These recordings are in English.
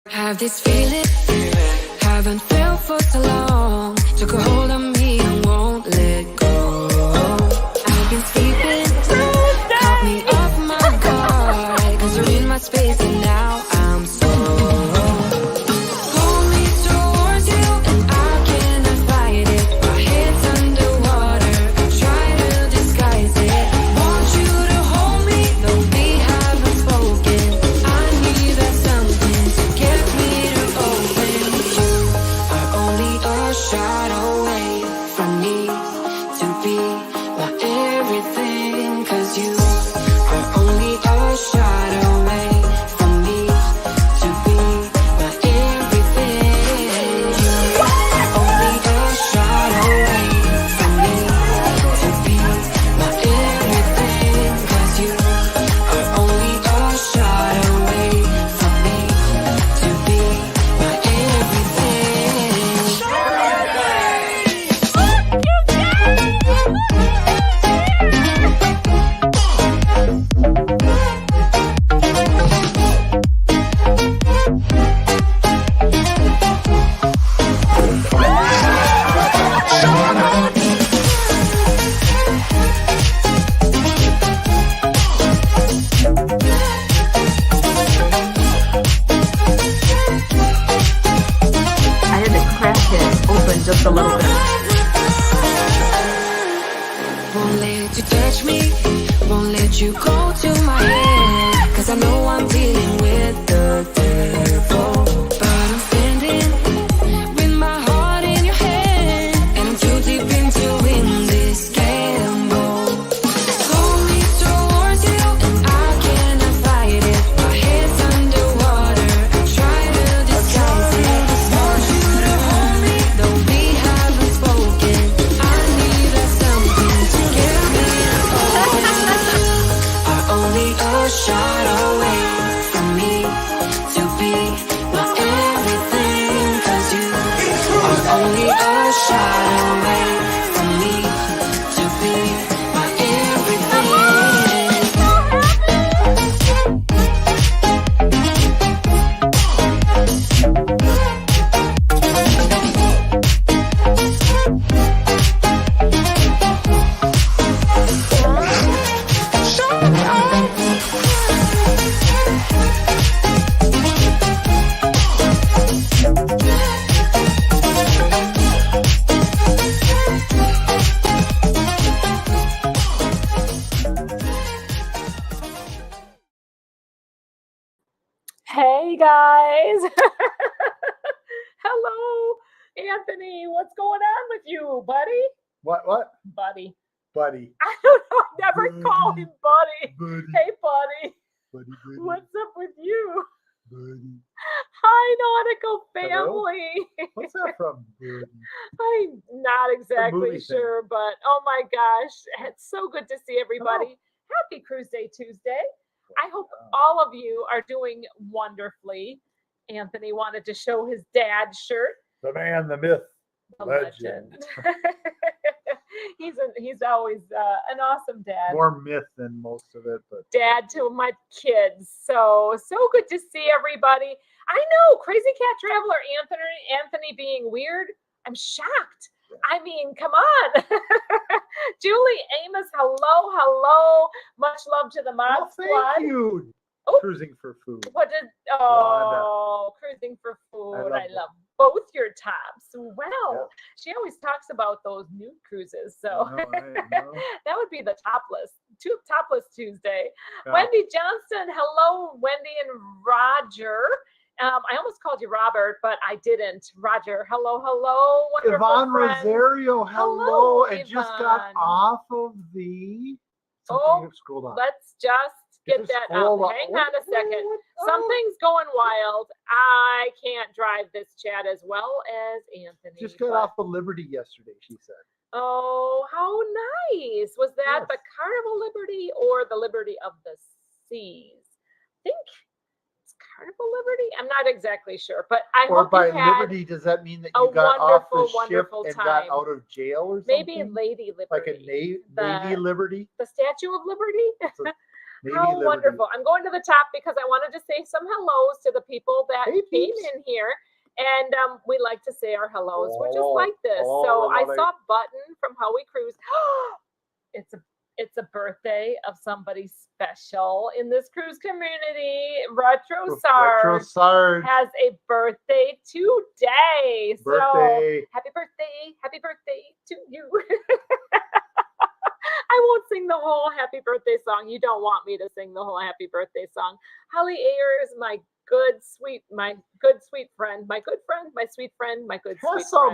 Have this feeling, haven't felt for so long. Took a hold on me and won't let go. I've been sleeping, caught me off my guard. Cause you're in my space and now I'm so. Pull me towards you and I cannot fight it. My head's underwater, I try to disguise it. Want you to hold me, though we haven't spoken. I need that something to get me to open. You are only a shot away from me to be my everything. Cause you are only a shot away from me to be my everything. You are only a shot away from me to be my everything. Cause you are only a shot away from me to be my I had to crack it open just a little bit. Won't let you touch me, won't let you go to my head. Cause I know I'm dealing with the devil. But I'm standing with my heart in your hand. And I'm too deep into win this gamble. Pull me towards you and I cannot fight it. My head's underwater, I try to disguise it. Want you to hold me, though we haven't spoken. I need that something to get me open. Are only a shot away from me to be my everything. Cause you are only a shot away from me to be my everything. Hey guys. Hello, Anthony. What's going on with you, buddy? What? Buddy. Buddy. I don't know. I never call him buddy. Buddy. Hey, buddy. Buddy. What's up with you? Buddy. Hi, Nautical Hello? Family. What's that from, Buddy? I'm not exactly movie thing. sure, but oh my gosh, it's so good to see everybody. Happy Cruise Day Tuesday. I hope all of you are doing wonderfully. Anthony wanted to show his dad's shirt. The man, the myth, The legend. He's always an awesome dad. More myth than most of it, but Dad to my kids. So good to see everybody. I know, Crazy Cat Traveler Anthony being weird. I'm shocked. I mean, come on. Julie Amos, hello. Much love to the mod squad. thank you. Oh. Cruising for food. What did Cruising for food. I love both your tops. Well, she always talks about those nude cruises. So I know. that would be the topless Tuesday. Yeah. Wendy Johnston, hello, Wendy and Roger. I almost called you Robert, but I didn't. Roger, hello, wonderful Yvonne friends. Rosario, hello. And just got Yvonne. off of the. Scroll down. Let's just get Just that scroll up. up. Hang on a second. What? Something's going wild. I can't drive this chat as well as Anthony. Just got but- off of Liberty yesterday, she said. Oh, how nice. Was that Yes. the Carnival Liberty or the Liberty of the Seas? I think it's Carnival Liberty? I'm not exactly sure, but I Or hope by you had liberty, does that mean that a you got off the wonderful, ship wonderful and time. got out of jail or Maybe something? Lady Like a Liberty. Navy Liberty? The Statue of Liberty? It's a Navy How Liberty. wonderful. I'm going to the top because I wanted to say some hellos to the people that Hey, came peeps. in here. And we like to say our hellos. We're just Oh, like this. hello, So I everybody. saw Button from How We Cruise. It's a birthday of somebody special in this cruise community. Retro Sarge has a birthday today. So happy birthday to you. I won't sing the whole happy birthday song. You don't want me to sing the whole happy birthday song. Holly Ayers, my good sweet friend, my sweet friend.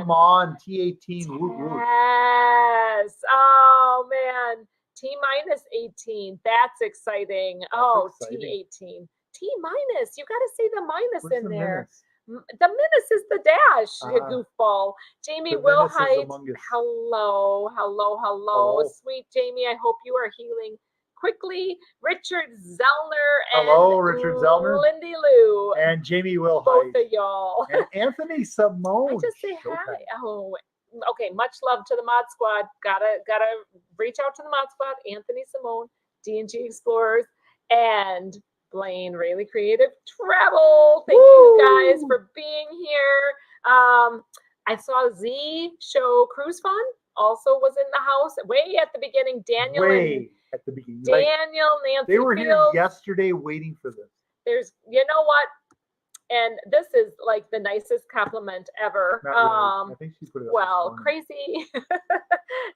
Mon, T18. Woo, woo. Yes. Oh man. T-minus 18. That's exciting. Exciting. T18. T-minus. You got to say the minus What's in the there. minus? The minus is the dash, you goofball. Jamie The menace is Wilhite. among us. Hello. Sweet Jamie, I hope you are healing quickly. Richard Zellner and Hello, Richard Zellner. Lindy Lou. And Jamie Wilhite. Both of y'all. And Anthony Simone. I just say hi. Oh, okay. Much love to the Mod Squad. Gotta reach out to the Mod Squad. Anthony Simone, D&G Explorers, and Blaine Rayleigh Creative Travel. Thank you guys for being here. I saw Z Show Cruise Fun also was in the house way at the beginning. Daniel, Nancy they were Fields. here yesterday waiting for this. There's, you know what? And this is like the nicest compliment ever. I think she put it up crazy,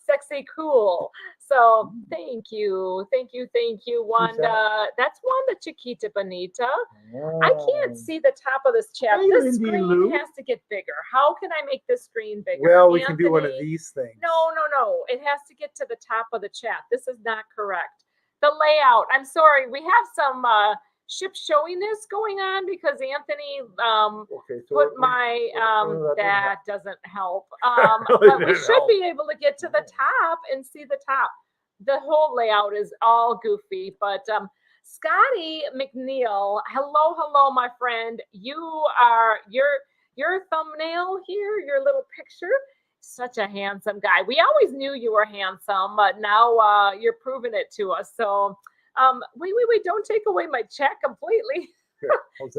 sexy, cool. So thank you. Wanda. That's Wanda Chiquita Bonita. Oh. I can't see the top of this chat. Hey, this screen has to get bigger. How can I make this screen bigger? Well, we can do one of these things. No. It has to get to the top of the chat. This is not correct. The layout. I'm sorry. We have some ship showiness going on because Anthony put my that doesn't help. But we should be able to get to the top and see the top. The whole layout is all goofy, but Scotty McNeil, hello, my friend. You are your thumbnail here, your little picture. Such a handsome guy. We always knew you were handsome, but now you're proving it to us. So wait, don't take away my check completely. Do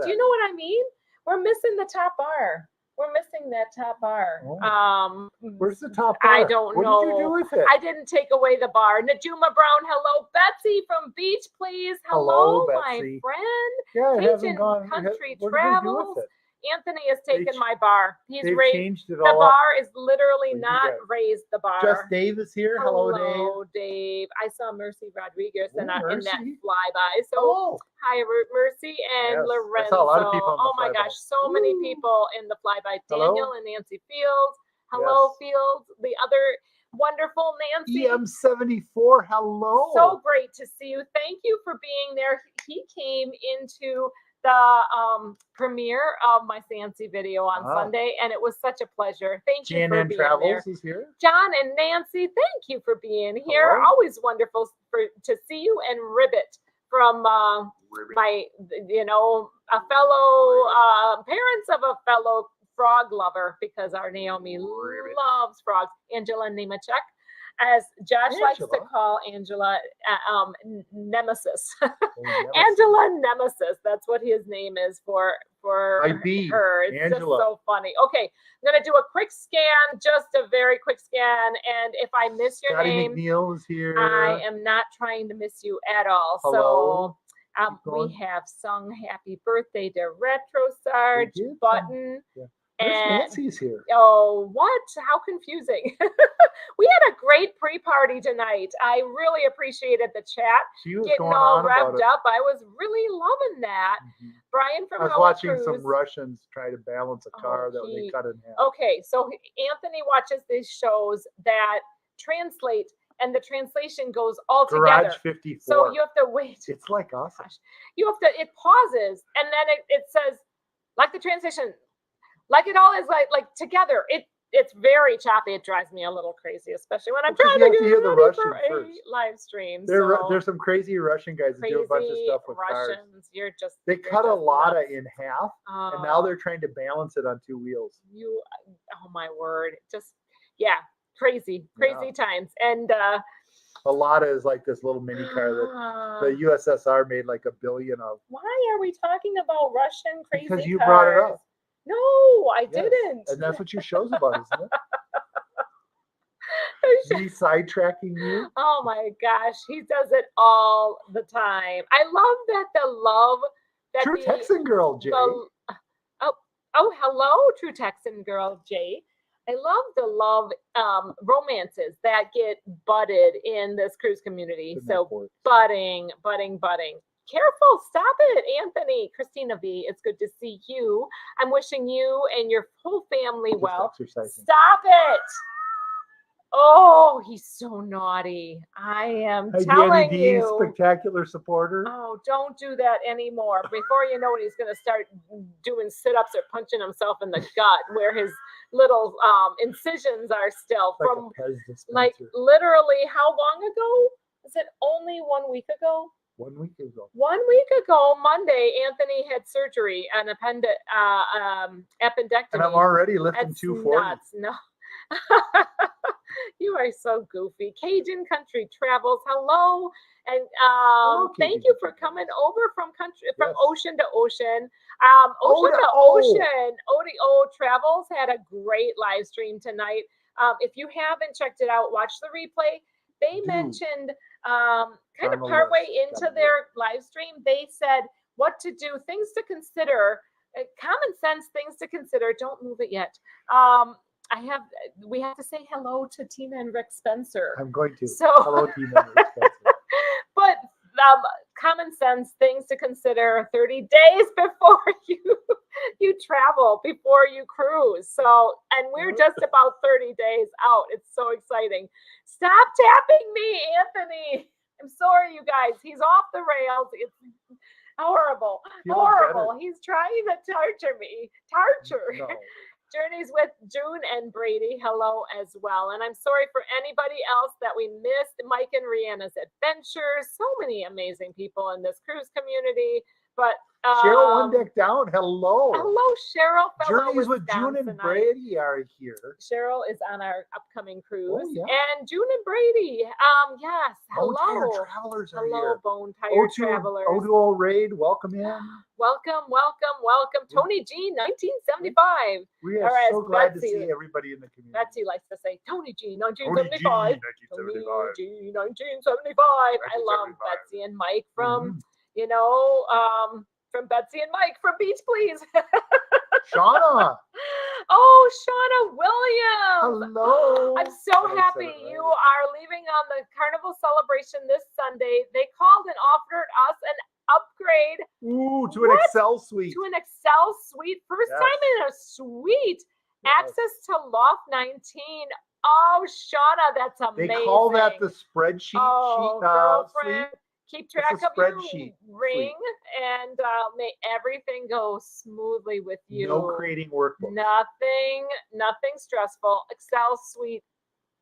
you know what I mean? We're missing the top bar. We're missing that top bar. Oh. Where's the top bar? I don't know. What did you do with it? I didn't take away the bar. Najuma Brown, hello. Betsy from Beach, please. Hello, my Betsy. Friend. Yeah, it hasn't Cajun gone. Country What did they do Travels. with it? Anthony has taken my bar. He's They've raised changed it the all bar is literally you not guys. raised the bar. Just Dave is here. Hello, Dave. I saw Mercy Rodriguez in that Mercy. flyby. So hi, Mercy and Lorenzo. I saw a lot of people on the oh my flyby. gosh, so many people in the flyby. Daniel and Nancy Fields. Hello, Fields. The other wonderful Nancy. EM74. Hello. So great to see you. Thank you for being there. He came into the premiere of my Sancy video on Sunday, and it was such a pleasure. Thank you for being Travels there. Is here. John and Nancy, thank you for being here. Hello. Always wonderful to see you. And Ribbit from my, a fellow parents of a fellow frog lover, because our Naomi loves frogs. Angela Nemechek, as Josh likes to call Angela, Nemesis. Angela Nemesis. That's what his name is for her. It's Angela. just so funny. Okay, I'm gonna do a quick scan, just a very quick scan, and if I miss your name, McNeil is here. I am not trying to miss you at all. Hello. So we have sung happy birthday to Retro Sarge, Button. Yeah. And Nancy's here. Oh, what? How confusing. We had a great pre-party tonight. I really appreciated the chat. She was getting going all on revved about it. up. I was really loving that. Mm-hmm. Brian from I was Howard watching Cruise. some Russians try to balance a car that they cut in half. Okay, so Anthony watches these shows that translate, and the translation goes all Garage together. 54. So you have to wait. It's like us. You have to, it pauses, and then it says, like the translation, like it all is like together. it's very choppy. It drives me a little crazy, especially when I'm Well, 'cause trying you to have to hear get the ready Russian for a first. live stream. There's some crazy Russian guys that do a bunch of Crazy stuff with cars. Russians. You're just They you're cut a just Lada nuts. in half, and now Oh, they're trying to balance it on 2 wheels. oh my word. Just, yeah, crazy times. And A Lada is like this little mini car that the USSR made like $1 billion of. why are we talking about Russian crazy Because you cars? brought it up. No, I Yes, didn't. and that's what your show's about, isn't it? Me sidetracking you. Oh my gosh, he does it all the time. I love that the love that True the Texan girl, Jay. oh hello, true Texan girl Jay. I love the love romances that get budded in this cruise community. So budding. Careful, stop it, Anthony. Christina V, it's good to see you. I'm wishing you and your whole family well. Stop it. Oh, he's so naughty. I am telling you. Spectacular supporter. Oh, don't do that anymore. Before you know it, he's going to start doing sit-ups or punching himself in the gut where his little incisions are still. Like from a Pez dispenser. like literally how long ago? Is it only 1 week ago? 1 week ago. 1 week ago, Monday, Anthony had surgery, an appendectomy. And I'm already lifting That's 240. nuts. No. You are so goofy. Cajun Country Travels. Hello. And thank you for coming over from ocean to ocean. Ocean to ocean. ODO Travels had a great live stream tonight. If you haven't checked it out, watch the replay. They mentioned kind of partway into their live stream, they said what to do, things to consider, common sense things to consider. Don't move it yet. We have to say hello to Tina and Rick Spencer. I'm going to. So hello, Tina and Rick Spencer. But common sense things to consider 30 days before you travel, before you cruise. So, and we're just about 30 days out. It's so exciting. Stop tapping me, Anthony. I'm sorry, you guys. He's off the rails. It's horrible. Horrible. He's trying to torture me. No. Journeys with June and Brady. Hello as well. And I'm sorry for anybody else that we missed. Mike and Rihanna's Adventures. So many amazing people in this cruise community. But Cheryl One Deck Down. Hello. Hello, Cheryl. Journeys with June and Brady are here. Cheryl is on our upcoming cruise. Oh, yeah. And June and Brady. Yes. Hello. Bone Tire Travelers are here. Bone Tire Travelers. O2O Raid, welcome in. Welcome. Tony G, 1975. We are so glad to see everybody in the community. Betsy likes to say, Tony G, 1975. Tony G, 1975. I love Betsy and Mike from, from Betsy and Mike from Beach Please. Shauna. Oh, Shauna Williams. Hello. I'm so happy you are leaving on the Carnival celebration this Sunday. They called and offered us an upgrade. Ooh, to an Excel suite. To an Excel suite. First time in a suite. Access to Loft 19. Oh, Shauna, that's amazing. They call that the spreadsheet girlfriend. suite. Keep track of your ring and may everything go smoothly with you. No creating workbooks. Nothing stressful. Excel suite.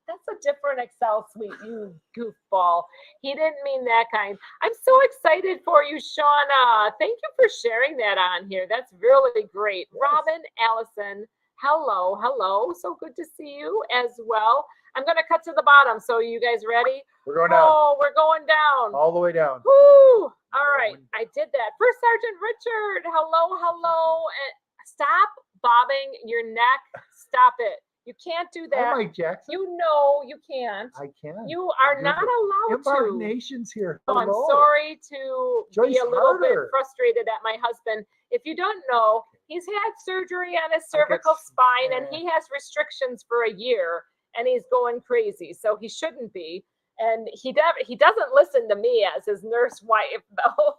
That's a different Excel suite, you goofball. He didn't mean that kind. I'm so excited for you, Shauna. Thank you for sharing that on here. That's really great. Yes. Robin Allison, hello. So good to see you as well. I'm going to cut to the bottom. So you guys ready? We're going down. Oh, we're going down. All the way down. Woo! All right. I did that. First Sergeant Richard, hello. And stop bobbing your neck. Stop it. You can't do that. Mike Jackson. You know you can't. I can. You are not allowed to. Nations here. Oh, I'm sorry to be a little bit frustrated at my husband. If you don't know, he's had surgery on his cervical spine and he has restrictions for a year and he's going crazy. So he shouldn't be. And he doesn't listen to me as his nurse wife, though,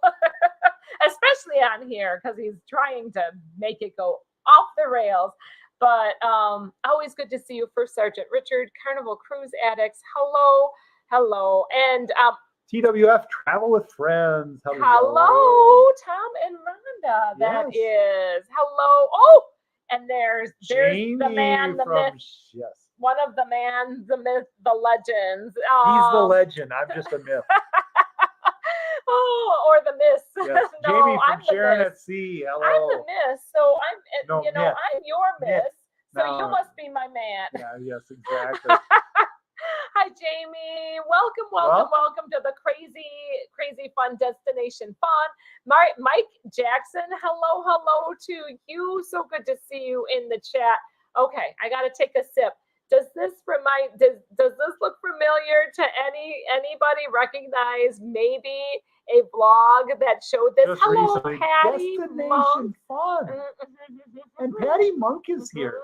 especially on here because he's trying to make it go off the rails. But always good to see you, First Sergeant Richard, Carnival Cruise Addicts. Hello. And TWF Travel with Friends. Hello, Tom and Rhonda. That is. Hello. Oh, And there's Jamie the man, the from myth, yes. one of the man, the myth, the legends. He's the legend. I'm just a myth. Oh, or the miss. Yes. No, Jamie from I'm the Sharon miss. at Sea. I'm Hello. the miss, so No, you know, myth. I'm your Myth. miss, so you No. must be my man. Yeah, yes, exactly. Hi, Jamie. Welcome to the crazy fun destination fun. Mike Jackson, hello to you. So good to see you in the chat. Okay, I got to take a sip. Does this does this look familiar to anybody? Recognize maybe a vlog that showed this? Just Hello, recently. Patty Destination Monk. Fun. And Patty Monk is here.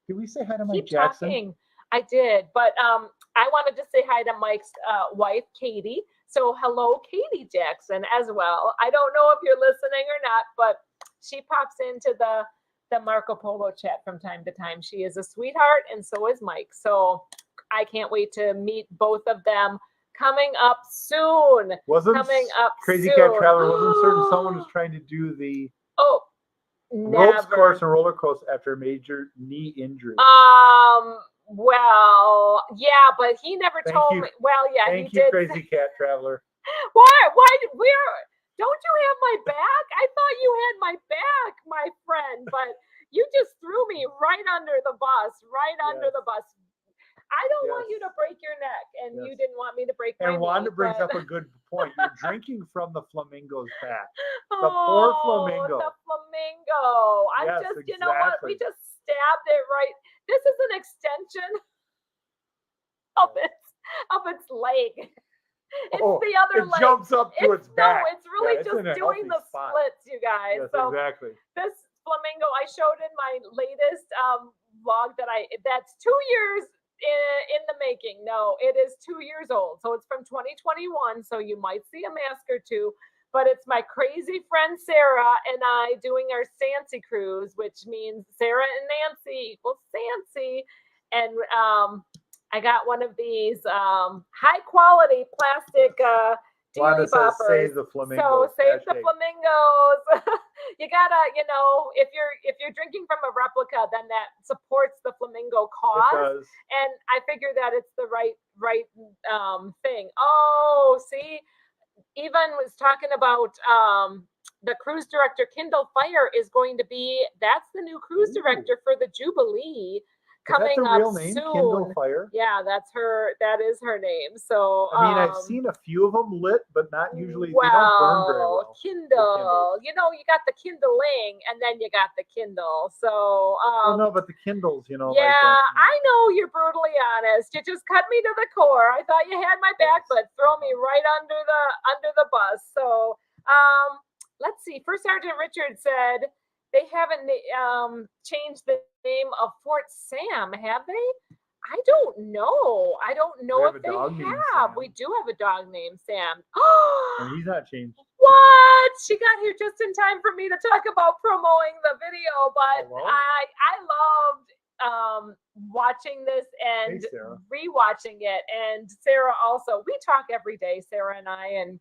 Did we say hi to Mike Keep Jackson? talking. I did, but I wanted to say hi to Mike's wife, Katie. So hello, Katie Jackson, as well. I don't know if you're listening or not, but she pops into the Marco Polo chat from time to time. She is a sweetheart, and so is Mike. So I can't wait to meet both of them coming up soon. Crazy Cat Traveler wasn't certain someone was trying to do the ropes course and roller coaster after a major knee injury. Well, yeah, but he never told me. Well, yeah, Thank he you, did. Crazy Cat Traveler. Don't you have my back? I thought you had my back, my friend, but you just threw me right under the bus, under the bus. I don't want you to break your neck, and you didn't want me to break my neck. And Wanda brings up a good point. You're drinking from the flamingo's back. The poor flamingo. The flamingo. You know what? We just stabbed it right. This is an extension of its leg. It's the other leg. It jumps up to its back. No, it's really just doing the splits, you guys. Yes, exactly. This flamingo I showed in my latest vlog that's 2 years in the making. No, it is 2 years old. So it's from 2021. So you might see a mask or two. But it's my crazy friend Sarah and I doing our Sancy cruise, which means Sarah and Nancy equals Sancy. And I got one of these high quality plastic dealy boppers. Save the flamingos. So save the flamingos. You gotta, if you're drinking from a replica, then that supports the flamingo cause. It does. And I figure that it's the right thing. Oh, see, Evan was talking about the cruise director. Kindle Fire is going to be. That's the new cruise director for the Jubilee. Coming is that the real name, soon. Kindle Fire? Yeah, that's her. That is her name. So I mean, I've seen a few of them lit, but not usually. They don't burn very well. Kindle. You got the Kindling, and then you got the Kindle. So. No, but the Kindles, Yeah, I know you're brutally honest. You just cut me to the core. I thought you had my back, but throw me right under the bus. So, let's see. First Sergeant Richard said they haven't changed the name of Fort Sam, have they? I don't know. I don't know if they have. We do have a dog named Sam. And he's not changed. What? She got here just in time for me to talk about promoting the video, but I loved watching this and rewatching it. And Sarah also. We talk every day, Sarah and I, and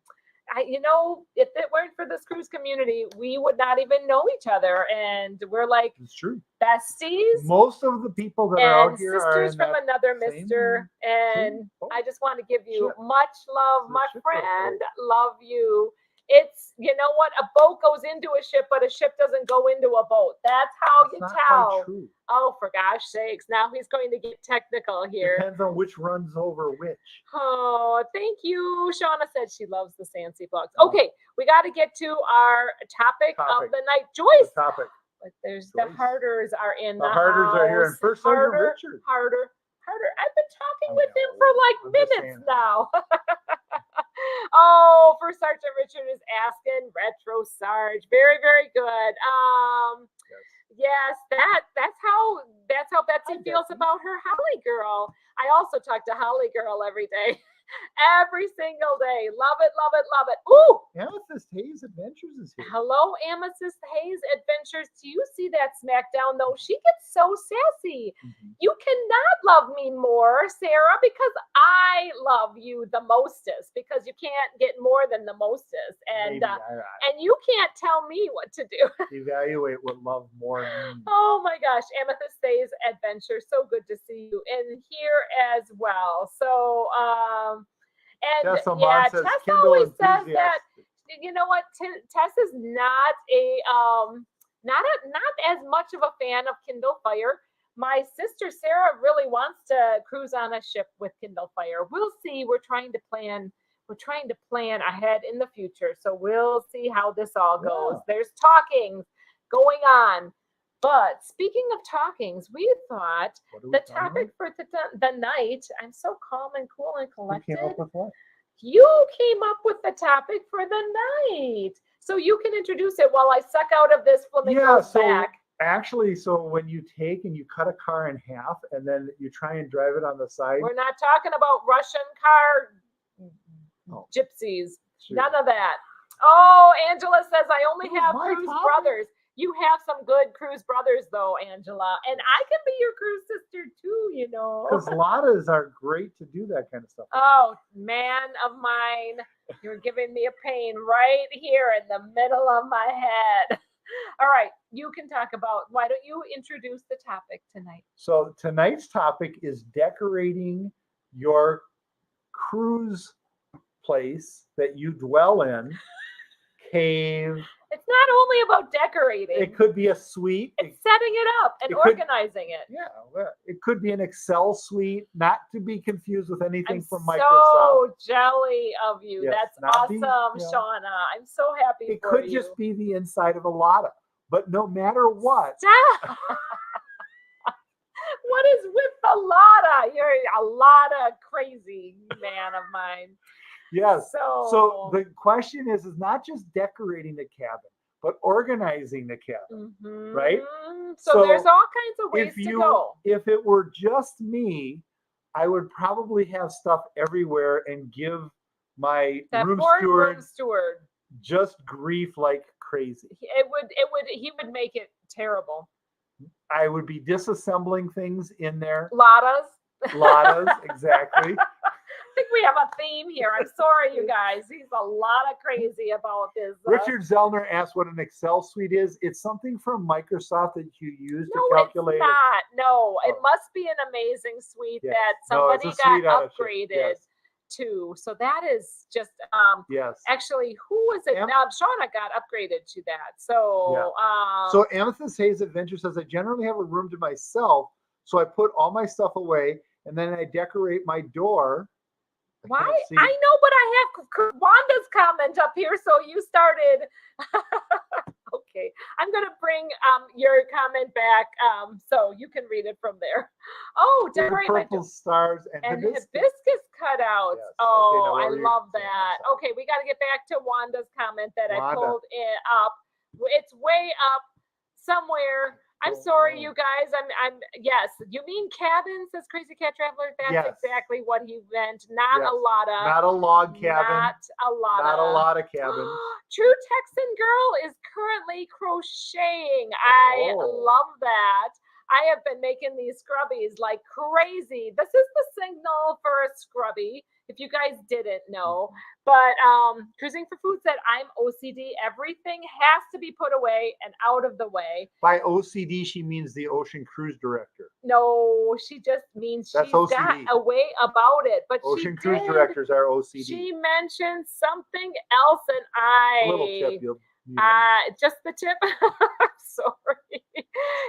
if it weren't for this cruise community, we would not even know each other. And we're like, it's true, besties. Most of the people that are out here sisters from another mister. And I just want to give you much love, my friend. Love you. It's, you know what? A boat goes into a ship, but a ship doesn't go into a boat. That's how you tell. True. Oh, for gosh sakes. Now he's going to get technical here. Depends on which runs over which. Oh, thank you. Shauna said she loves the Sancy vlogs. Okay, we got to get to our topic of the night. Joyce. Topic. There's the Harders are in the Harders house. are here. And first Sergeant Richard. Harder. I've been talking with him for like minutes now. Oh, First Sergeant Richard is asking Retro Sarge. Very, very good. Yes, that's how Betsy feels about her Holly girl. I also talk to Holly girl every day. Every single day. Love it, love it, love it. Ooh! Amethyst Hayes Adventures is here. Hello, Amethyst Hayes Adventures. Do you see that smackdown, though? She gets so sassy. You cannot love me more, Sarah, because I love you the mostest, because you can't get more than the mostest. And and you can't tell me what to do. Evaluate what love more means. Oh my gosh, Amethyst Hayes Adventures. So good to see you in here as well. So and Tessa yeah, says, Tess Kindle always says enthusiast. that, you know what, Tess is not as much of a fan of Kindle Fire. My sister Sarah really wants to cruise on a ship with Kindle Fire. We'll see. We're trying to plan ahead in the future. So we'll see how this all goes. Yeah. There's talking going on. But speaking of talkings, we thought the topic for the night, I'm so calm and cool and collected. Who came up with what? You came up with the topic for the night. So you can introduce it while I suck out of this flamingo's back. Actually, so when you take and you cut a car in half and then you try and drive it on the side. We're not talking about Russian car gypsies. Sure. None of that. Oh, Angela says, I only have cruise brothers. You have some good cruise brothers, though, Angela. And I can be your cruise sister, too, you know. Because Ladas are great to do that kind of stuff. Oh, man of mine. You're giving me a pain right here in the middle of my head. All right. You can talk about, why don't you introduce the topic tonight? So tonight's topic is decorating your cruise place that you dwell in, cave. It's not only about decorating. It could be a suite. It's setting it up and organizing it. Yeah, it could be an Excel suite, not to be confused with anything from Microsoft. So jelly of you. Yes, that's awesome, Shauna. I'm so happy for you. It could just be the inside of a Lada. But no matter what. Stop. What is with the Lada? You're a Lada crazy man of mine. Yes. So the question is not just decorating the cabin, but organizing the cabin, right? So there's all kinds of ways to go. If it were just me, I would probably have stuff everywhere and give my room steward just grief like crazy. He would make it terrible. I would be disassembling things in there. Ladas, exactly. I think we have a theme here. I'm sorry, you guys. He's a lot of crazy about this. Richard Zellner asked what an Excel suite is. It's something from Microsoft that you use to calculate. No, it's not. No, it must be an amazing suite that somebody got upgraded to. So that is just actually, who was it? Shauna got upgraded to that. So so Amethyst Hayes Adventure says, I generally have a room to myself, so I put all my stuff away and then I decorate my door. Why? I know, but I have Wanda's comment up here, so you started. Okay, I'm gonna bring your comment back, so you can read it from there. Oh, decorate my purple stars and hibiscus cutouts. Yes, oh, I love that. Okay, we got to get back to Wanda's comment that I pulled it up. It's way up somewhere. I'm sorry, you guys. Yes. You mean cabin, says Crazy Cat Traveler? That's exactly what he meant. Not a Lada. Not a log cabin. Not a Lada. Not a Lada cabin. True Texan Girl is currently crocheting. I love that. I have been making these scrubbies like crazy. This is the signal for a scrubby, if you guys didn't know. But Cruising for Food said, I'm OCD. Everything has to be put away and out of the way. By OCD, she means the Ocean Cruise Director. No, she just means she's got a way about it. But Ocean Cruise Directors are OCD. She mentioned something else, and I... A little tip, just the tip. Sorry.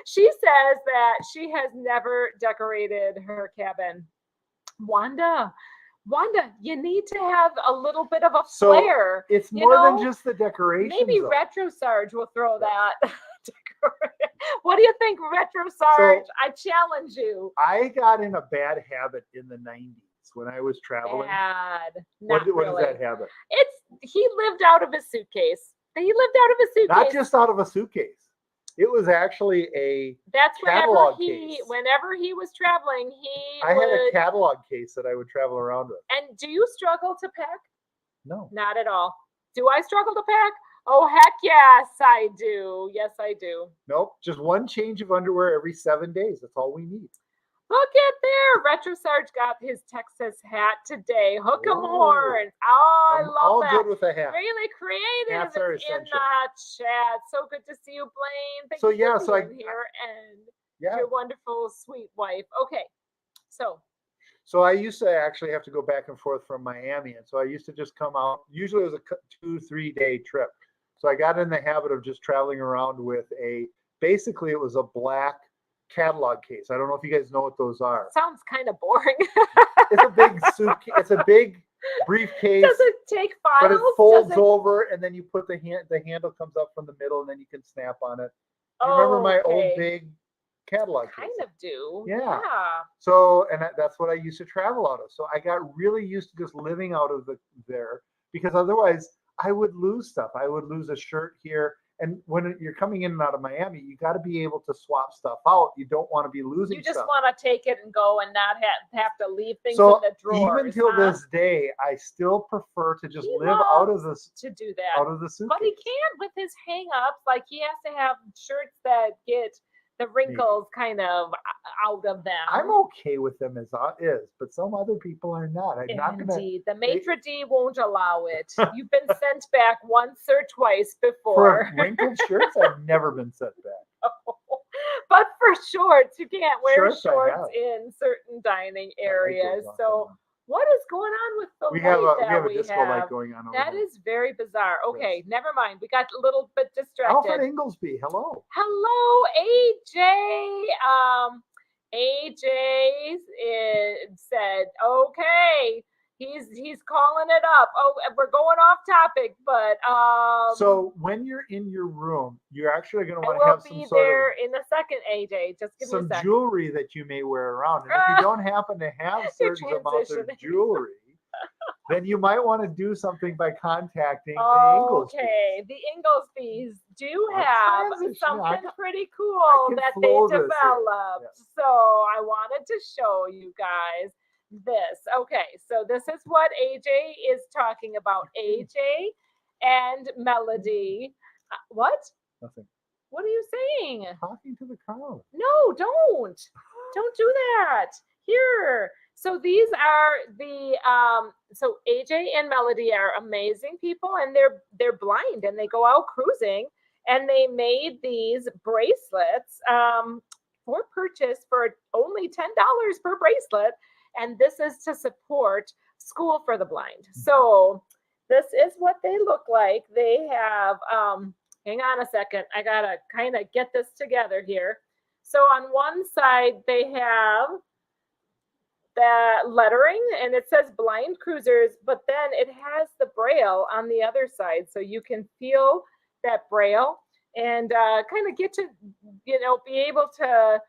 She says that she has never decorated her cabin. Wanda, you need to have a little bit of a flair. So it's more than just the decoration. Maybe Retro Sarge will throw that. What do you think, Retro Sarge? I challenge you. I got in a bad habit in the 90s when I was traveling. What is that habit? He lived out of his suitcase. He lived out of his suitcase. Not just out of a suitcase. It was actually a That's catalog case. whenever he was traveling, I had a catalog case that I would travel around with. And do you struggle to pack? No. Not at all. Do I struggle to pack? Oh, heck yes, I do. Yes, I do. Nope. Just one change of underwear every 7 days. That's all we need. Look at there. Retro Sarge got his Texas hat today. Hook 'em horns. Oh, I love all that. Good with a hat. Really creative. Hats are in essential. the chat. So good to see you, Blaine. Thank So you yeah, for so being here and yeah. your wonderful, sweet wife. Okay, So I used to actually have to go back and forth from Miami, and so I used to just come out. Usually it was a 2-3 day trip. So I got in the habit of just traveling around with basically it was a black catalog case. I don't know if you guys know what those are. sounds kind of boring. It's a big suitcase. It's a big briefcase. Does it take files? But it folds over, and then you put the handle comes up from the middle, and then you can snap on it. You remember my old big catalog case? Kind of do. Yeah. So, and that's what I used to travel out of. So I got really used to just living out of there, because otherwise I would lose stuff. I would lose a shirt here. And when you're coming in and out of Miami, you got to be able to swap stuff out. You don't want to be losing You just stuff. want to take it and go and not have to leave things So in the drawers. even till this day, I still prefer to just live out of this. To do that. Out of the suitcase. But he can't with his hang-ups. Like, he has to have shirts that get the wrinkles kind of out of them. I'm okay with them as is, but some other people are not. I'm not gonna. Indeed. The maitre d' won't allow it. You've been sent back once or twice before. For wrinkled shirts, I've never been sent back. But for shorts, you can't wear Shorts in certain dining areas. So what is going on with the we light have a disco light going on over That there. is very bizarre. Okay, Yes. never mind. We got a little bit distracted. Alfred Inglesby, hello. Hello, AJ. AJ said, okay, he's calling it up. Oh, we're going off topic, but so when you're in your room, you're actually going to want I to will have some be sort there of in a second, AJ. Just give me a some second. jewelry that you may wear around. And if you don't happen to have certain amounts of transitioning. jewelry, then you might want to do something by contacting the Inglesby. Okay, the Inglesbys do I'll have transition. something pretty cool can that flow they this here. developed. Yes. So I wanted to show you guys this. Okay, so this is what AJ is talking about. AJ and Melody. What? Nothing. What are you saying? Talking to the crowd. No, don't do that. Here. So these are the so AJ and Melody are amazing people, and they're blind, and they go out cruising, and they made these bracelets for purchase for only $10 per bracelet, and this is to support School for the Blind. So this is what they look like. They have hang on a second, I gotta kind of get this together here. So on one side they have the lettering, and it says Blind Cruisers, but then it has the Braille on the other side, so you can feel that Braille and kind of get to, be able to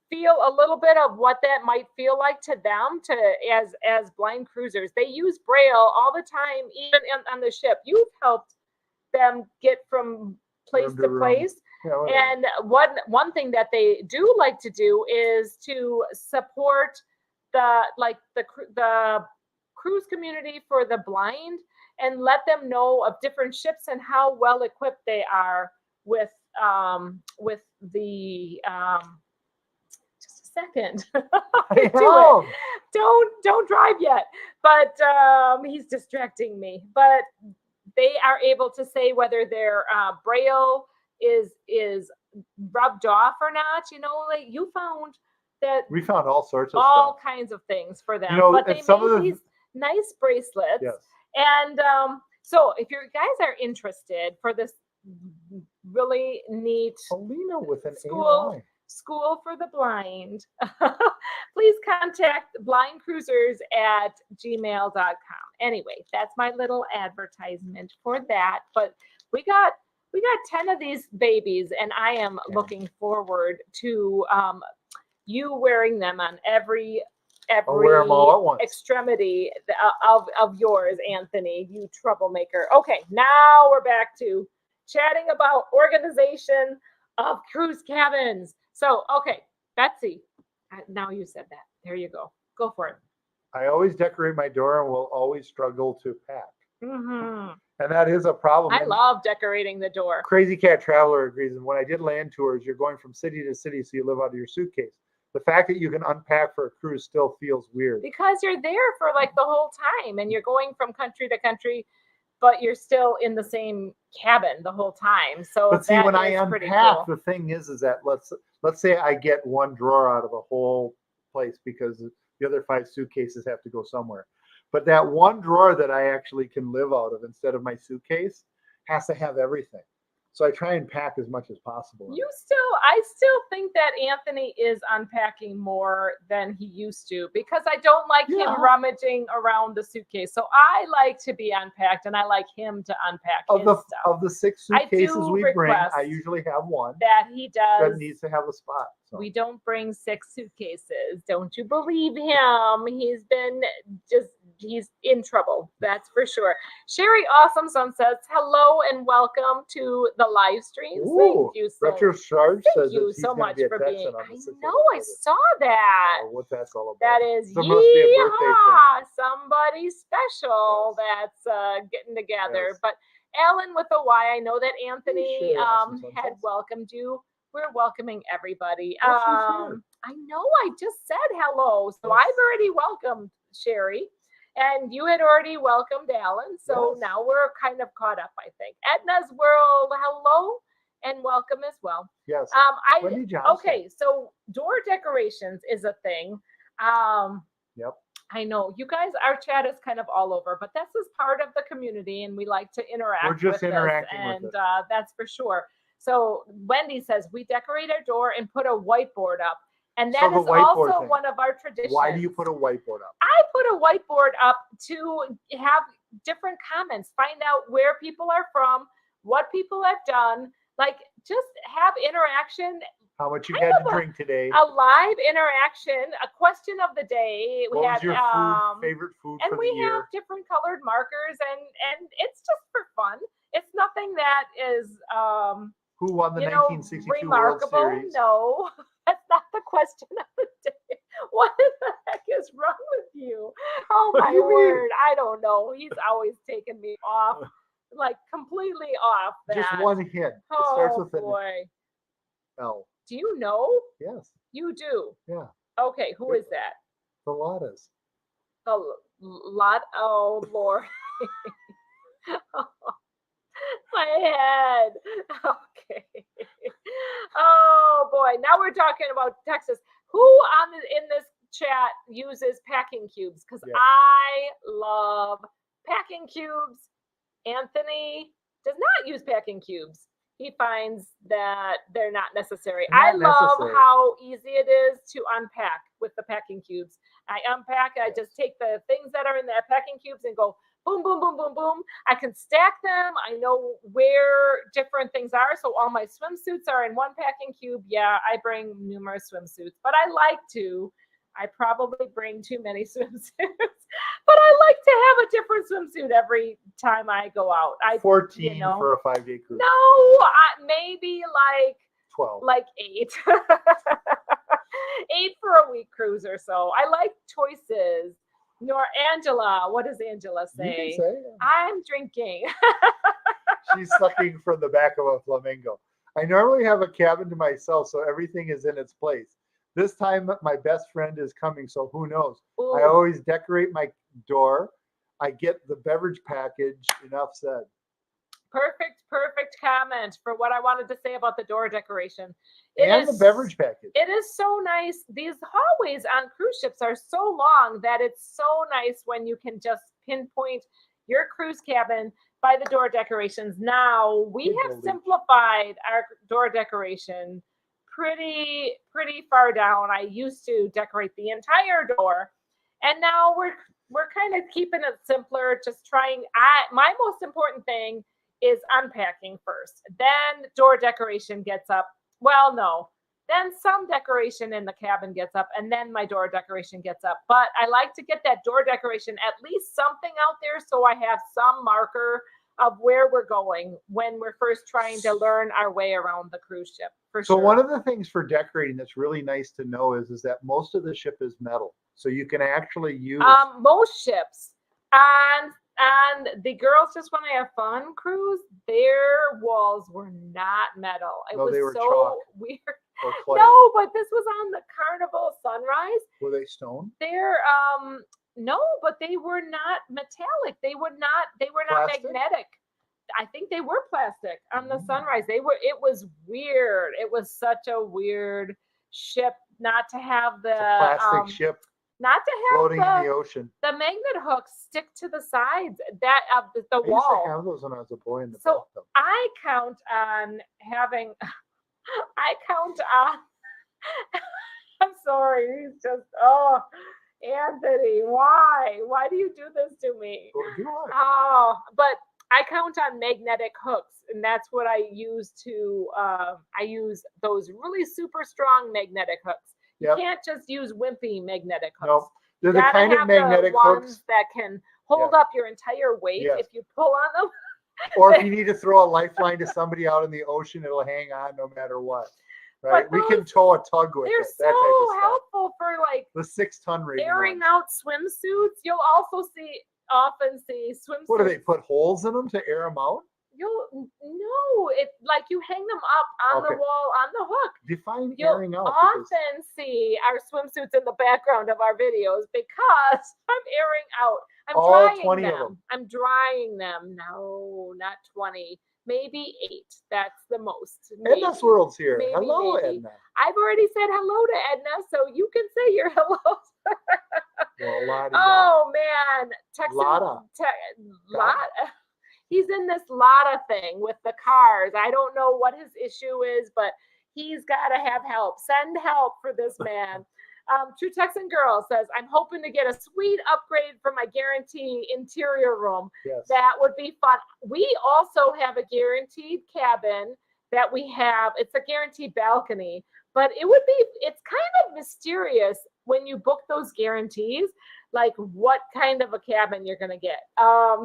feel a little bit of what that might feel like to them as blind cruisers. They use Braille all the time, even on the ship. You've helped them get from place to place. Yeah, and one thing that they do like to do is to support the cruise community for the blind, and let them know of different ships and how well equipped they are with the just a second. Don't drive yet, but he's distracting me. But they are able to say whether their Braille is rubbed off or not. Like you found that we found all sorts of all stuff. kinds of things for them. But they made these nice bracelets. Yes. And so if you guys are interested for this really neat Alina with an School for the Blind, please contact blindcruisers@gmail.com. Anyway, that's my little advertisement for that. But we got 10 of these babies, and I am looking forward to you wearing them on every wear them all at once. extremity of yours, Anthony, you troublemaker. Okay, now we're back to chatting about organization of cruise cabins. So, okay, Betsy, now you said that. There you go. Go for it. I always decorate my door and will always struggle to pack. Hmm. And that is a problem. I And love decorating the door. Crazy Cat Traveler agrees. And when I did land tours, you're going from city to city, so you live out of your suitcase. The fact that you can unpack for a cruise still feels weird. Because you're there for like the whole time and you're going from country to country, but you're still in the same cabin the whole time. So But see, that when I is pretty unpack, cool. the thing is that let's say I get one drawer out of the whole place because the other 5 suitcases have to go somewhere. But that one drawer that I actually can live out of instead of my suitcase has to have everything. So I try and pack as much as possible. I still think that Anthony is unpacking more than he used to because I don't like Yeah. him rummaging around the suitcase. So I like to be unpacked and I like him to unpack his stuff. Of the 6 I suitcases do we bring, I request usually have one that he does. that needs to have a spot. So. We don't bring 6 suitcases. Don't you believe him? He's in trouble. That's for sure. Sherry Awesome Son says, hello and welcome to the live stream. Thank you so Retro Charge Thank says you that she's so gonna much be for attaching being. on the I 6th of know, I October. saw that. Oh, what that's all about. That is, So it must be a birthday yeehaw, somebody special Yes. that's getting together. Yes. But Alan with a Y, I know that Anthony Sherry Awesome Son had says. welcomed you. We're welcoming everybody. Oh, she's here. I know I just said hello, so Yes. I've already welcomed Sherry. And you had already welcomed Alan, so Yes. now we're kind of caught up, I think. Edna's World, hello and welcome as well. Yes. I Wendy Johnson. okay, so door decorations is a thing. Yep. I know you guys, our chat is kind of all over, but this is part of the community and we like to interact. We're just with interacting this, with and that's for sure. So Wendy says we decorate our door and put a whiteboard up. And that So is the whiteboard also thing. one of our traditions. Why do you put a whiteboard up? I put a whiteboard up to have different comments, find out where people are from, what people have done, like just have interaction. How much you Kind had of to drink today? A live interaction, a question of the day. We What had was your favorite food and for we the year? have different colored markers, and it's just for fun. It's nothing that is Who won the you know, 1962 World remarkable. Series? No, that's not the question of the day. What the heck is wrong with you? Oh What my do you mean? word. I don't know. He's always taken me off, like completely off that. Just one hint. It starts Oh with an boy. L. Do you know? Yes. You do. Yeah. Okay, who is that? Pilates. The lot. Oh Lord. My head. Okay. Oh boy. Now we're talking about Texas. Who in this chat uses packing cubes? Because Yes. I love packing cubes. Anthony does not use packing cubes. He finds that they're not necessary. I Not love necessary. how easy it is to unpack with the packing cubes. I unpack, I just take the things that are in the packing cubes and go boom, boom, boom, boom, boom. I can stack them. I know where different things are. So all my swimsuits are in one packing cube. Yeah, I bring numerous swimsuits, but I like to. I probably bring too many swimsuits, but I like to have a different swimsuit every time I go out. 14 you know, for a 5-day cruise. no, maybe 12. like 8. 8 for a week cruise or so. I like choices. Nor Angela, what does Angela You say? can say. I'm drinking. She's sucking from the back of a flamingo. I normally have a cabin to myself, so everything is in its place. This time, my best friend is coming, so who knows? Ooh. I always decorate my door. I get the beverage package. Enough said. Perfect comment for what I wanted to say about the door decoration. And the beverage package. It is so nice. These hallways on cruise ships are so long that it's so nice when you can just pinpoint your cruise cabin by the door decorations. Now we have simplified our door decoration pretty far down. I used to decorate the entire door, and now we're kind of keeping it simpler, just trying. My most important thing is unpacking first, then door decoration gets up. Well, no, then some decoration in the cabin gets up, and then my door decoration gets up. But I like to get that door decoration, at least something out there, so I have some marker of where we're going when we're first trying to learn our way around the cruise ship. For So sure. one of the things for decorating that's really nice to know is that most of the ship is metal. So you can actually use Most ships and the girls just want to have fun cruise, their walls were not metal. It No, was they were so chalk. weird. or clay. No, but this was on the Carnival Sunrise. Were they stone? They're no, but they were not metallic. They were not Plastic? magnetic. I think they were plastic on the Mm. Sunrise. It was weird. It was such a weird ship not to have the It's a plastic ship not to have floating in the ocean. the magnet hooks stick to the sides that of the I used wall. to have those when I was a boy in the So bathtub. I count on having I count on I'm sorry, he's just Anthony, why? Why do you do this to me? Or do I? Oh, but I count on magnetic hooks, and that's what I use to I use those really super strong magnetic hooks. You Yep. can't just use wimpy magnetic hooks. Nope. They're the Gotta kind of have magnetic the ones hooks. that can hold Yes. up your entire weight Yes. if you pull on them. Or if you need to throw a lifeline to somebody out in the ocean, it'll hang on no matter what. Right? But We can tow a tug with They're it. That type of so stuff. helpful for like The 6-ton rating airing ones. out swimsuits. You'll also often see swimsuits. What do they put holes in them to air them out? No, it's like you hang them up on Okay. the wall on the hook. Define You'll airing out. because- often see our swimsuits in the background of our videos because I'm airing out. I'm All drying 20 them. of them. I'm drying them. No, not 20. Maybe 8. That's the most. Maybe. Edna's World's here. Maybe, Hello, maybe. Edna. I've already said hello to Edna, so you can say your hello. Well, Lottie, Oh man, Texas Lotta. Lotta. He's in this Lotta thing with the cars. I don't know what his issue is, but he's got to have help. Send help for this man. True Texan Girl says, I'm hoping to get a sweet upgrade for my guarantee interior room. Yes. That would be fun. We also have a guaranteed cabin that we have. It's a guaranteed balcony, but it's kind of mysterious when you book those guarantees, like what kind of a cabin you're going to get.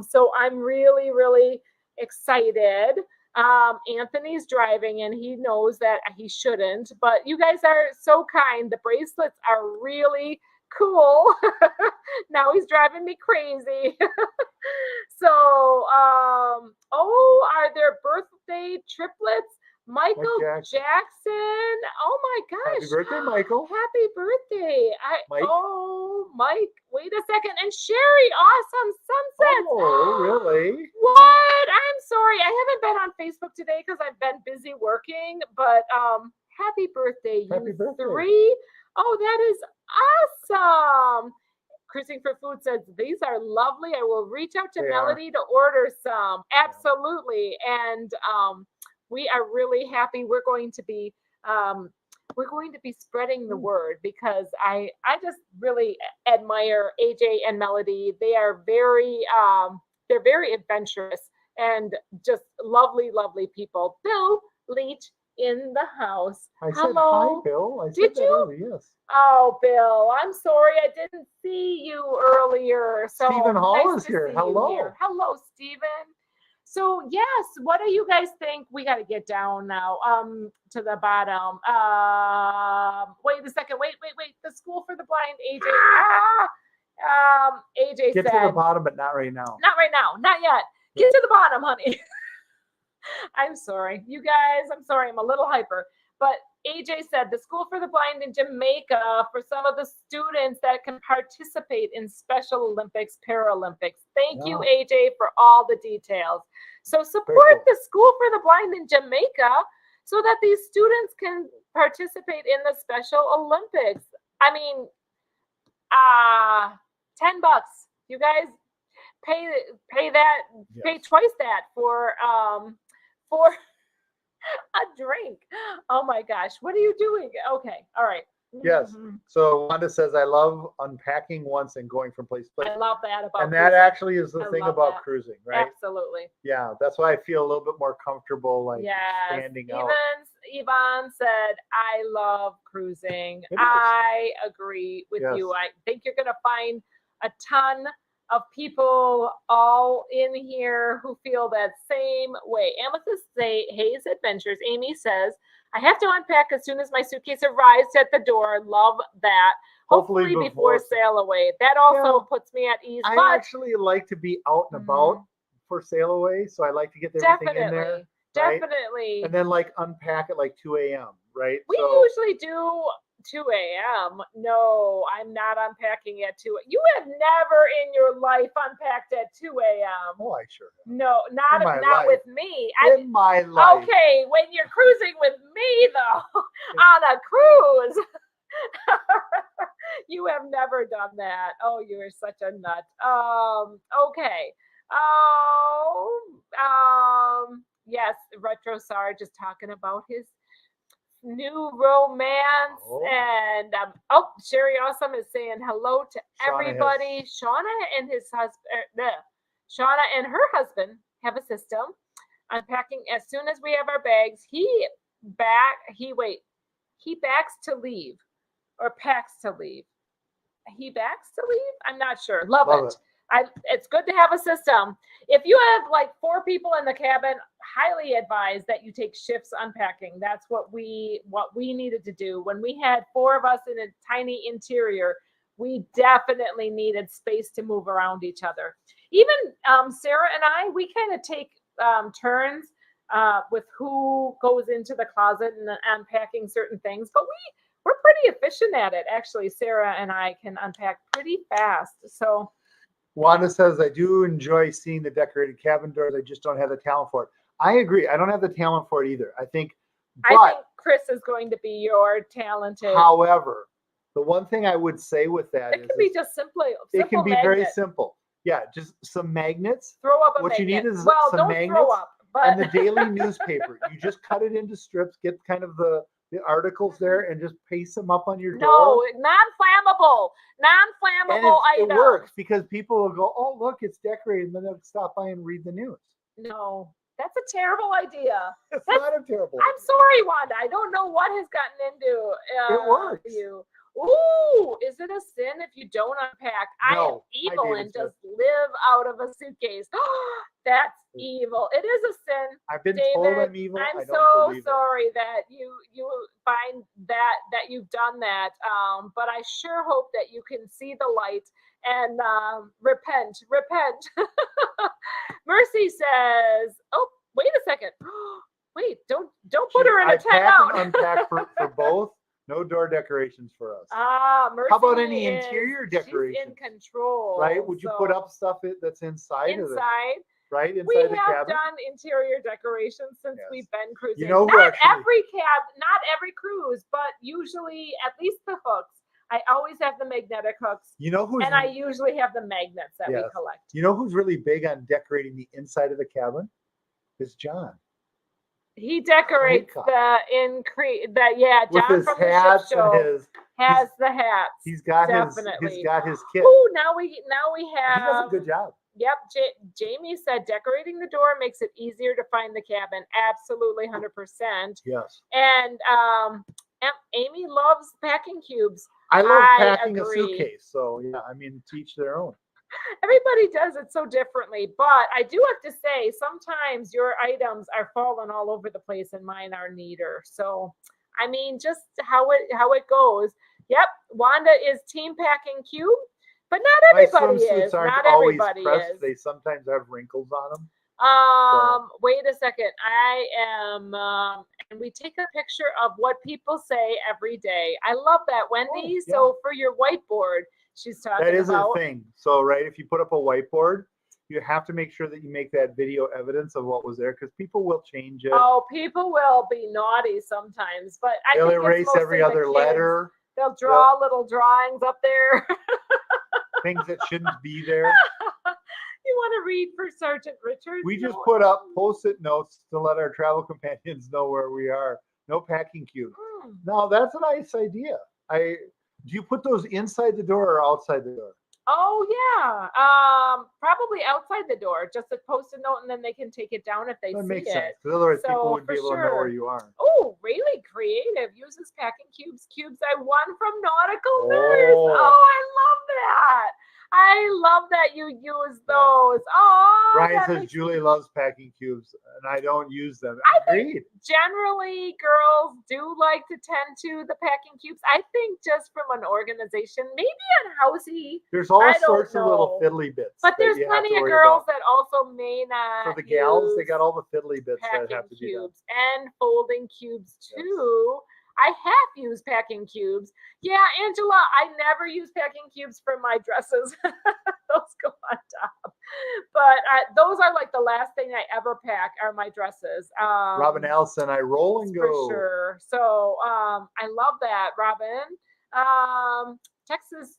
So I'm really, really excited. Anthony's driving and he knows that he shouldn't, but you guys are so kind. The bracelets are really cool. Now he's driving me crazy. So, are there birthday triplets? Michael Jackson. Jackson. Oh my gosh. Happy birthday, Michael. Happy birthday. Mike. Mike. Wait a second. And Sherry, awesome sunsets. Oh, really? What? I'm sorry. I haven't been on Facebook today because I've been busy working, but happy birthday, Happy you birthday. 3. Oh, that is awesome. Cruising for Food says, these are lovely. I will reach out to They Melody to order some. Absolutely. And we are really happy. We're going to be spreading the word because I just really admire AJ and Melody. They are they're very adventurous and just lovely, lovely people. Bill Leach in the house. I said Hello. hi, Bill. I said Did that you? earlier, yes. Oh, Bill, I'm sorry I didn't see you earlier. So Stephen Hall nice is to here. see you Hello. here. Hello, Stephen. So yes, what do you guys think? We got to get down now to the bottom. Wait a second. Wait. The School for the Blind, AJ. AJ Get said, to the bottom, but not right now. not right now, not yet. Get to the bottom, honey. I'm sorry, you guys. I'm sorry. I'm a little hyper. But AJ said the School for the Blind in Jamaica for some of the students that can participate in Special Olympics, Paralympics. Thank you, Wow. AJ, for all the details. So support cool. the School for the Blind in Jamaica so that these students can participate in the Special Olympics. I mean, $10. You guys pay that, pay Yes. twice that for a drink. Oh my gosh, what are you doing? Okay, all right. Yes. Mhm. So Wanda says, I love unpacking once and going from place to place. I love that about And that cruising. actually is the I thing love about that. cruising, right? Absolutely. Yeah, that's why I feel a little bit more comfortable, like Yes. standing out. Yvonne said, I love cruising. It is. I agree with Yes. you. I think you're going to find a ton of people all in here who feel that same way. Amethyst Hayes Adventures. Amy says, I have to unpack as soon as my suitcase arrives at the door. Love that. Hopefully before sail away. That also puts me at ease. I actually like to be out and about for sail away, so I like to get everything in there. Right? Definitely. And then like unpack at like 2 a.m., right? We usually do 2 a.m. No, I'm not unpacking at 2. You have never in your life unpacked at 2 a.m. Oh, I sure have. No, not with me. In my life. Okay, when you're cruising with me though, on a cruise. You have never done that. Oh, you are such a nut. Okay. Yes, Retro Sar just talking about his new romance. And Sherry Awesome is saying hello to everybody. Shauna and her husband have a system. Unpacking as soon as we have our bags. He backs to leave or packs to leave. He backs to leave? I'm not sure. Love it. It's good to have a system. If you have like 4 people in the cabin, highly advise that you take shifts unpacking. That's what we needed to do. When we had 4 of us in a tiny interior, we definitely needed space to move around each other. Even Sarah and I, we kind of take turns with who goes into the closet and unpacking certain things, but we're pretty efficient at it. Actually, Sarah and I can unpack pretty fast. So Wanda says, I do enjoy seeing the decorated cabin doors. I just don't have the talent for it. I agree. I don't have the talent for it either. I think Chris is going to be your talented. However, the one thing I would say with that it can be just simple. It can be very simple. Yeah, just some magnets. Throw up a what magnet. you need is well, some don't magnets throw up, but... and the daily newspaper. You just cut it into strips, get kind of the articles there, and just paste them up on your door. No, non-flammable items. It works because people will go, oh, look, it's decorated, and then they'll stop by and read the news. No, that's a terrible idea. That's not a terrible idea. I'm sorry, Wanda. I don't know what has gotten into it works. you. Ooh, is it a sin if you don't unpack? No, I am evil and just live out of a suitcase. That's evil. It is a sin. I've been David, told I'm evil. I'm I don't so believe sorry that you find that you've done that. But I sure hope that you can see the light and repent. Mercy says, oh, wait a second. Wait, don't put her in a timeout. I unpack for both. No door decorations for us. Mercy. How about any interior decorations? She's in control. Right? Would you put up stuff that's inside? Inside. Right? Inside we the cabin? We have done interior decorations since we've been cruising. You know, not every cruise, but usually at least the hooks. I always have the magnetic hooks. You know who's... And I usually have the magnets that we collect. You know who's really big on decorating the inside of the cabin? Is John. He decorates John with his from hats the ship show and has the hats. He's got definitely. He's got his kit. Oh, now we have. He does a good job. Yep, Jamie said decorating the door makes it easier to find the cabin. Absolutely, 100%. Yes. And Amy loves packing cubes. I love packing a suitcase. So yeah, I mean, teach their own. Everybody does it so differently, but I do have to say sometimes your items are falling all over the place and mine are neater. So I mean, just how it goes. Yep, Wanda is team packing cube, but not everybody is. Not everybody is. They sometimes have wrinkles on them. Wait a second. I am and we take a picture of what people say every day. I love that, Wendy. So for your whiteboard, she's talking about. That is a thing. So, right, if you put up a whiteboard, you have to make sure that you make that video evidence of what was there because people will change it. Oh, people will be naughty sometimes, but they'll erase every other letter. They'll draw little drawings up there. Things that shouldn't be there. You want to read for Sergeant Richards? We just put up post-it notes to let our travel companions know where we are. No packing cube. Now, that's a nice idea. Do you put those inside the door or outside the door? Oh, yeah. Probably outside the door. Just a post-it note, and then they can take it down if they see it. That makes sense. Because otherwise people wouldn't be able to know where you are. Oh, really creative. Uses packing cubes. Cubes I won from Nautical Family. Oh, I love that. I love that you use those. Oh, Brian that says makes Julie loves packing cubes, and I don't use them. I think Agreed. generally girls do like to tend to the packing cubes. I think just from an organization, maybe unhousey. There's all I don't sorts of little know. fiddly bits. But that there's you have plenty to of worry girls about. that also may not For the gals, they use got all the fiddly bits that packing have to be done. cubes and folding cubes Yes. too. I have used packing cubes. Yeah, Angela, I never use packing cubes for my dresses. Those go on top. But those are like the last thing I ever pack are my dresses. Robin Allison, I roll and For go. sure. So I love that, Robin.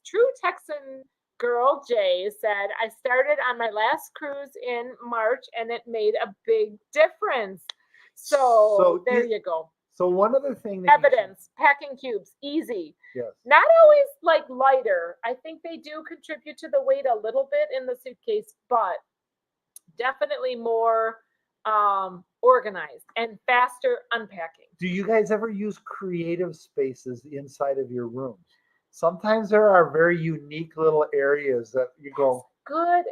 True Texan girl Jay said, I started on my last cruise in March and it made a big difference. So there you go. So one other thing that Evidence, packing cubes, easy. Yes. Not always like lighter. I think they do contribute to the weight a little bit in the suitcase, but definitely more organized and faster unpacking. Do you guys ever use creative spaces inside of your rooms? Sometimes there are very unique little areas that you go, Good.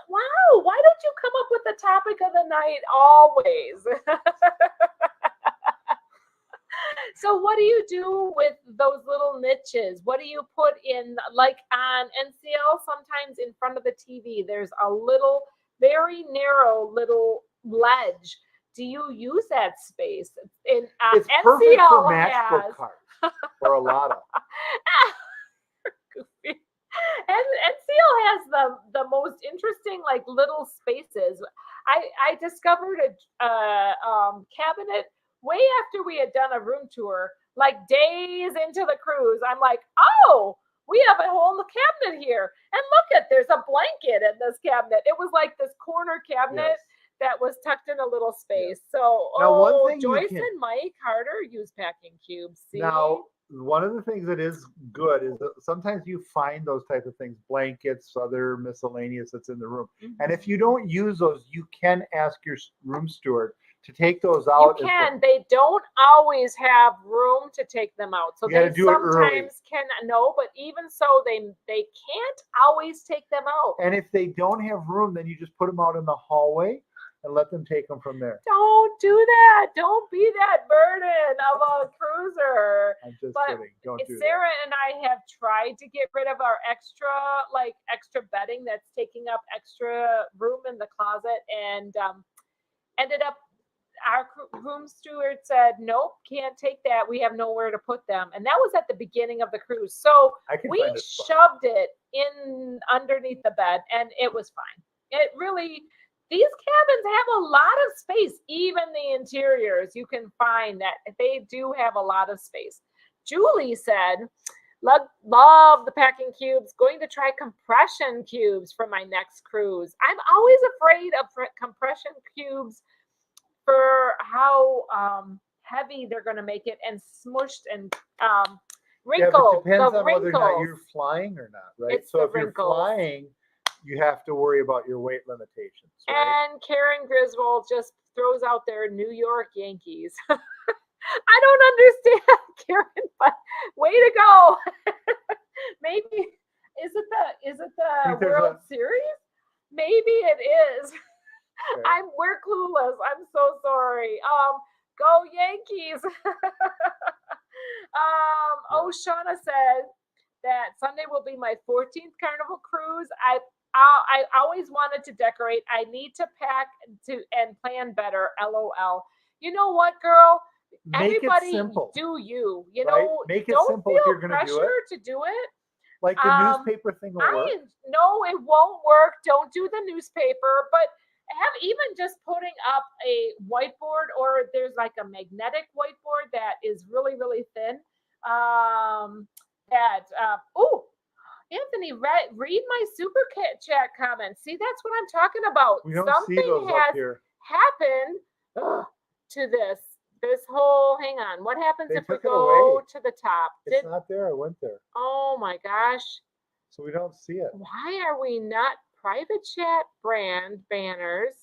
Wow. Why don't you come up with the topic of the night always? So what do you do with those little niches? What do you put in, like on NCL, sometimes in front of the TV, there's a little, very narrow little ledge. Do you use that space? In it's perfect for NCL matchbook cards or a lot of. Goofy. And NCL has the most interesting like little spaces. I discovered a cabinet way after we had done a room tour, like days into the cruise. I'm like, oh, we have a whole in the cabinet here. And look at, there's a blanket in this cabinet. It was like this corner cabinet that was tucked in a little space. So, now, one thing Joyce and Mike Harder use packing cubes. See? Now, one of the things that is good is that sometimes you find those type of things, blankets, other miscellaneous that's in the room. And if you don't use those, you can ask your room steward to take those out. You can. They don't always have room to take them out. So they sometimes can no, but even so, they can't always take them out. And if they don't have room, then you just put them out in the hallway and let them take them from there. Don't do that. Don't be that burden of a cruiser. I'm just kidding. Don't do Sarah that. and I have tried to get rid of our extra bedding that's taking up extra room in the closet, and ended up our room steward said, nope, can't take that. We have nowhere to put them. And that was at the beginning of the cruise. So we shoved it in underneath the bed and it was fine. It really, these cabins have a lot of space. Even the interiors, you can find that they do have a lot of space. Julie said, love the packing cubes. Going to try compression cubes for my next cruise. I'm always afraid of compression cubes for how heavy they're going to make it and smushed and wrinkled. Yeah, it depends on whether or not you're flying or not, right? It's so if you're flying, you have to worry about your weight limitations, right? And Karen Griswold just throws out their New York Yankees. I don't understand, Karen, but way to go. Maybe is it the World Series? Maybe it is. Okay. We're clueless. I'm so sorry. Go Yankees. Shauna said that Sunday will be my 14th Carnival cruise. I always wanted to decorate. I need to pack and plan better. LOL. You know what, girl? Everybody do you. You know, make it don't simple feel if you're going to do it. To do it. Like the newspaper thing will work. No, it won't work. Don't do the newspaper, but have even just putting up a whiteboard, or there's like a magnetic whiteboard that is really, really thin. Anthony, read my super chat comments. See, that's what I'm talking about. We don't Something see those has up here. happened to this whole, hang on. What happens if we go to the top? It's not there. I went there. Oh my gosh. So we don't see it. Why are we not private chat brand banners?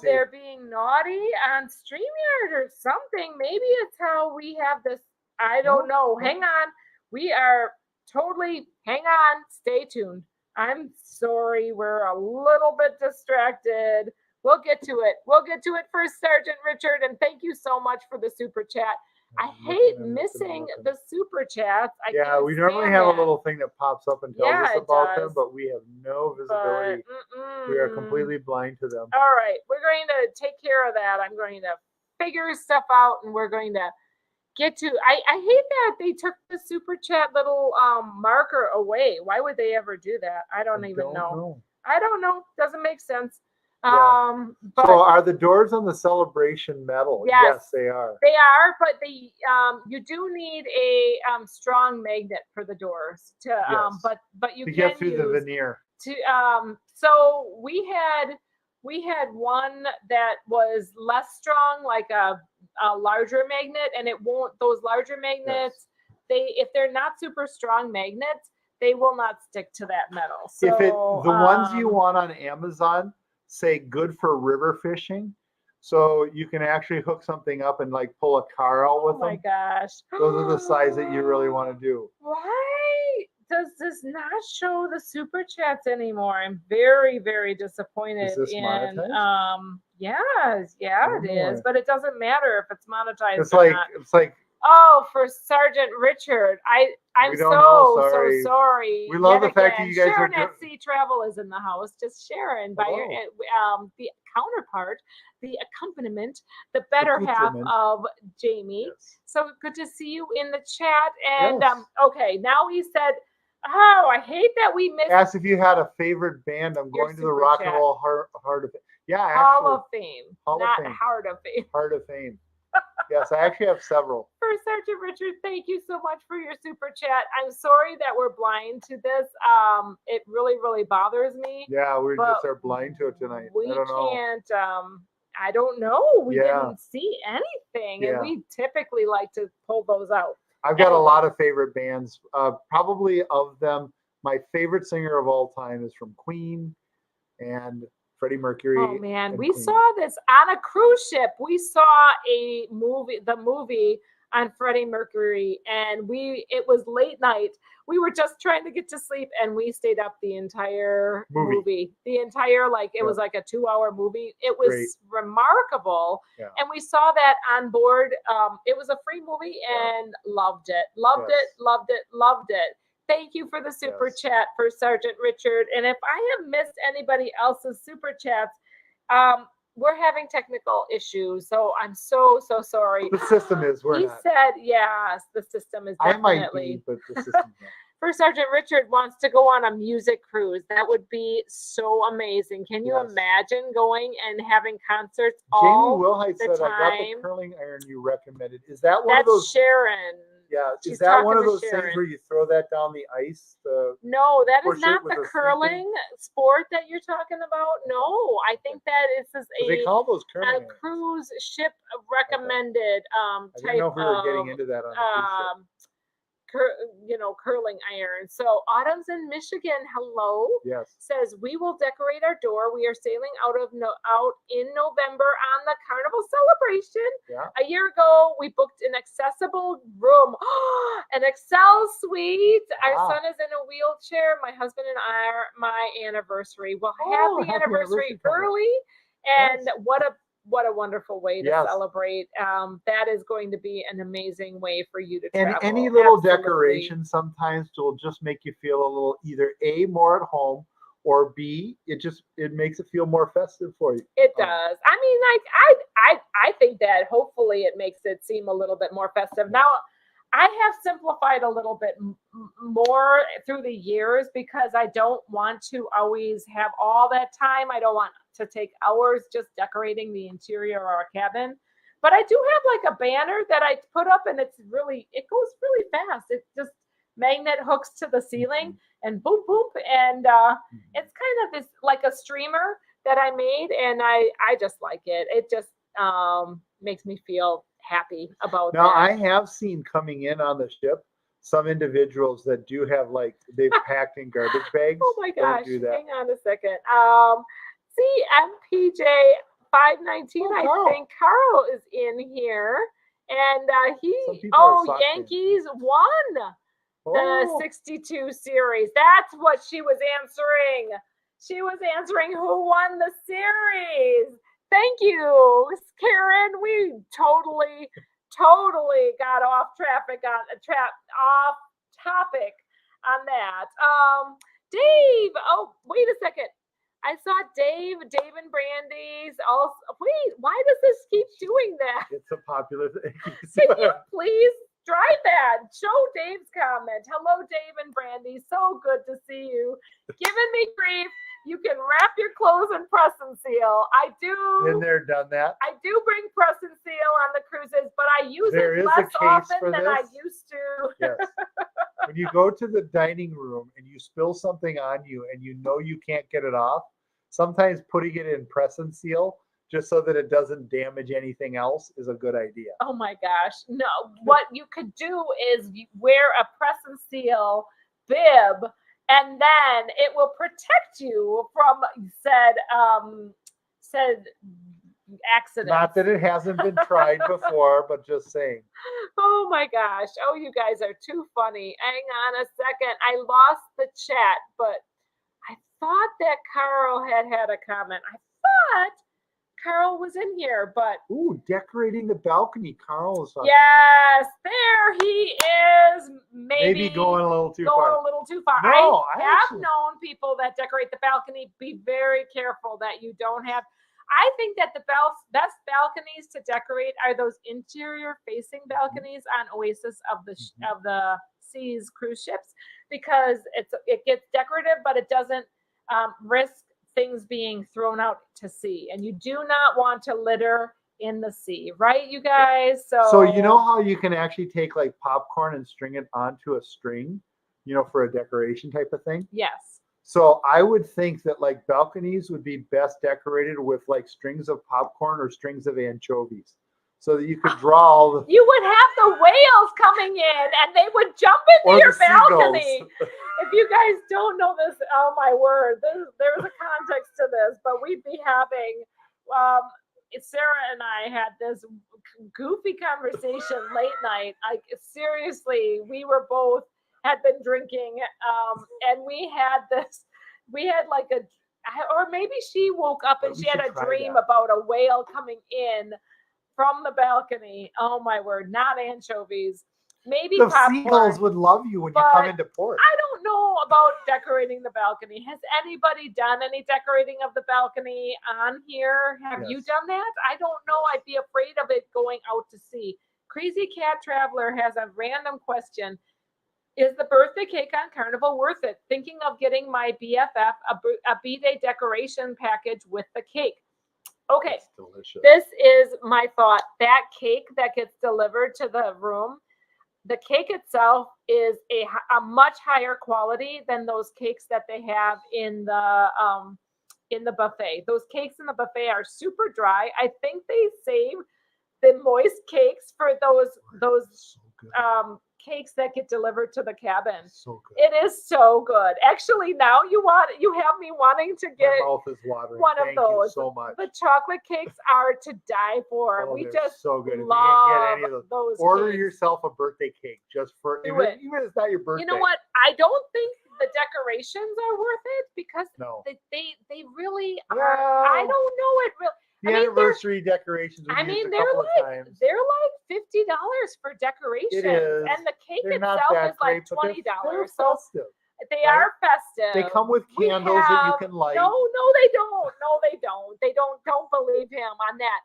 They're being naughty on StreamYard or something. Maybe it's how we have this I don't know. Hang on. We are totally, hang on. Stay tuned. I'm sorry. We're a little bit distracted. We'll get to it. We'll get to it first, Sergeant Richard. And thank you so much for the super chat. I hate missing the super chats. Yeah, we normally have a little thing that pops up and tells us about them, but we have no visibility. We are completely blind to them. All right, we're going to take care of that. I'm going to figure stuff out, and we're going to get to. I hate that they took the super chat little marker away. Why would they ever do that? I don't even know. I don't know. Doesn't make sense. Yeah. But so are the doors on the Celebration metal? Yes, they are. They are, but you do need a strong magnet for the doors to but you to can get through use the veneer. To so we had one that was less strong, like a larger magnet, and it won't. Those larger magnets, if they're not super strong magnets, they will not stick to that metal. So if the ones you want on Amazon say good for river fishing, so you can actually hook something up and like pull a car out with them. Oh my gosh. Those are the size that you really want to do. Why does this not show the super chats anymore? I'm very, very disappointed. Is this monetized? Yes, it is, but it doesn't matter if it's monetized It's like oh, for Sergeant Richard. I'm so sorry. We love the fact that you guys Sharon are at Sea Travel is in the house. Just Sharon by your the counterpart, the accompaniment, the better half of Jamie. Yes. So good to see you in the chat. And okay, now he said, oh, I hate that we missed. Asked if you had a favorite band. I'm going to the Rock and Roll Heart of Fame. Yeah, actually. Hall of Fame. Hall not of Fame. Heart of Fame. Heart of Fame. Yes, I actually have several. For Sergeant Richard, thank you so much for your super chat. I'm sorry that we're blind to this. It really, really bothers me. Yeah, we just are blind to it tonight. We I don't know. can't. I don't know. We didn't see anything, and we typically like to pull those out. I've got a lot of favorite bands. Probably of them, my favorite singer of all time is from Queen and Freddie Mercury. Oh man, we Queen. saw this on a cruise ship. We saw the movie on Freddie Mercury, and it was late night. We were just trying to get to sleep, and we stayed up the entire movie. The entire it was like a 2-hour movie. It was remarkable, and we saw that on board. It was a free movie, and loved it. Loved it. Thank you for the super chat for Sergeant Richard. And if I have missed anybody else's super chats, we're having technical issues. So I'm so sorry. The system is. He said, yes, the system is definitely. I might be, but the system's not. For Sergeant Richard wants to go on a music cruise. That would be so amazing. Can you imagine going and having concerts all Jamie Wilhite the said, time? I got the curling iron you recommended. Is that one That's of those? Sharon. Yeah, She's is that one of talking to those Sharon. things where you throw that down the ice? No, that push is it not with the a curling sport that you're talking about. No, I think that is they call those curling irons. Cruise ship recommended I didn't know if we were getting into that on a cruise ship. Curling iron. So Autumn's in Michigan. Hello. Yes. Says we will decorate our door. We are sailing out in November on the Carnival Celebration. Yeah. A year ago, we booked an accessible room, an Excel suite. Our son is in a wheelchair. My husband and I are my anniversary. We'll have the anniversary early, and what a wonderful way to celebrate. That is going to be an amazing way for you to travel. And any little decoration sometimes will just make you feel a little either A, more at home, or B, it makes it feel more festive for you. It does. I mean, I think that hopefully it makes it seem a little bit more festive. Now, I have simplified a little bit more through the years because I don't want to always have all that time. I don't want to take hours just decorating the interior of our cabin. But I do have like a banner that I put up, and it goes really fast. It just magnet hooks to the ceiling and boom, boom. And it's kind of this like a streamer that I made, and I just like it. It just makes me feel happy about that. Now, I have seen coming in on the ship some individuals that do have they've packed in garbage bags. Oh my gosh. Do that. Hang on a second. CMPJ 519. I think Carl is in here. And Some people are sock fans. Yankees won the Oh, 62 series. That's what she was answering. She was answering who won the series. Thank you, Karen. We totally got off off topic on that. Dave. Oh, wait a second. I saw Dave and Brandy's also. Wait, why does this keep doing that? it's a popular thing. Can you please drive that? Show Dave's comment. Hello, Dave and Brandy. So good to see you. Giving me grief. You can wrap your clothes in press and seal. I do. Been there, done that. I do bring press and seal on the cruises, but I use There it is a less case often for than I this. used to. Yes. When you go to the dining room and you spill something on you and you know you can't get it off, sometimes putting it in press and seal just so that it doesn't damage anything else is a good idea. Oh my gosh. No, what you could do is you wear a press and seal bib, and then it will protect you from said accident. Not that it hasn't been tried before, but just saying. Oh my gosh. Oh, you guys are too funny. Hang on a second. I lost the chat, but I thought that Carl had a comment. I thought Carl was in here, but Ooh, decorating the balcony. Carl is talking. yes, there he is. Maybe going a little too far. a little too far. No, I I have actually- known people that decorate the balcony. Be very careful that you don't have. I think that the best balconies to decorate are those interior facing balconies on Oasis of the Seas cruise ships, because it gets decorative, but it doesn't risk things being thrown out to sea, and you do not want to litter in the sea, right, you guys? So you know how you can actually take like popcorn and string it onto a string, for a decoration type of thing? Yes. So I would think that like balconies would be best decorated with like strings of popcorn or strings of anchovies, so that you could draw all the You would have the whales coming in, and they would jump into or your the seagulls. balcony. If you guys don't know this, oh my word, there's a context to this, but we'd be having, Sarah and I had this goofy conversation late night. Like, seriously, we were both had been drinking, and we had like or maybe she woke up and We she had should a try dream that. about a whale coming in from the balcony. Oh my word, not anchovies. Maybe The popcorn. seagulls would love you when you come But into port. I don't know about decorating the balcony. Has anybody done any decorating of the balcony on here? Have you Yes. done that? I don't know. I'd be afraid of it going out to sea. Crazy Cat Traveler has a random question. Is the birthday cake on Carnival worth it? Thinking of getting my BFF a B-Day decoration package with the cake. Okay, It's delicious. this is my thought. That cake that gets delivered to the room, the cake itself is a much higher quality than those cakes that they have in the buffet. Those cakes in the buffet are super dry. I think they save the moist cakes for those So good. cakes that get delivered to the cabin. So good. It is so good. Actually, now you have me wanting to get My mouth is watering. one of Thank those. you so much. The chocolate cakes are to die for. Oh, we they're just so good. If you love can't get any of those order cakes. yourself a birthday cake just for Do even it. if it's not your birthday. You know what? I don't think the decorations are worth it, because No. they really are. Well, I don't know it really. the I mean, anniversary decorations we used a couple of times. they're like $50 for decorations, is. and the cake They're not itself that is like great, but they're $20. So festive. they right? are festive. They come with We candles that you have- can light. No, they don't. No, they don't. They don't. Don't believe him on that.